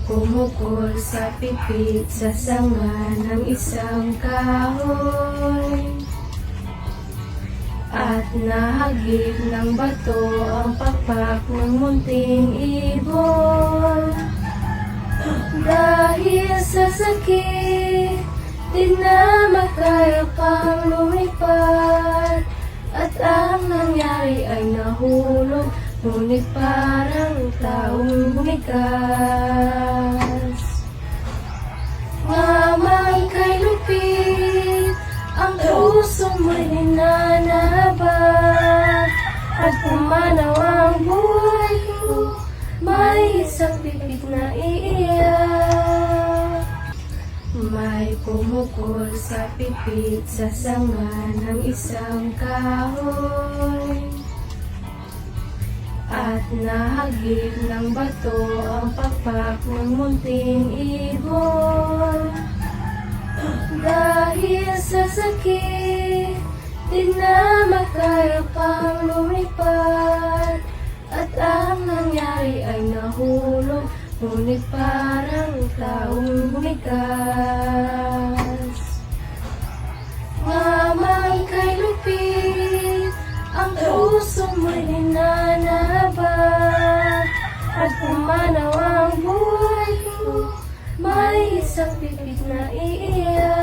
Kumukol sa pipit sa sanga ng isang kahoy, at nahagip ng bato ang pakpak ng munting ibon. Dahil sa sakit, di na makaya pang lumipad, at ang nangyari ay nahulog, ngunit parang taong bumigas. Ngamang kay lupit, ang puso mo'y ninanabag, at pumanaw ang buhay ko, may isang pipit na iiyak. May kumukol sa pipit sa sanga ng isang kahoy, at nahagip ng bato ang pakpak ng munting ibon. Dahil sa sakit, di na makaya pang lumipad, at ang nangyari ay nahulog, ngunit parang taong bumigas. Ngamang kay lupit, ang puso mo'y ninanabag, at pumanaw ang buhay ko, may isang pipit na iiyak.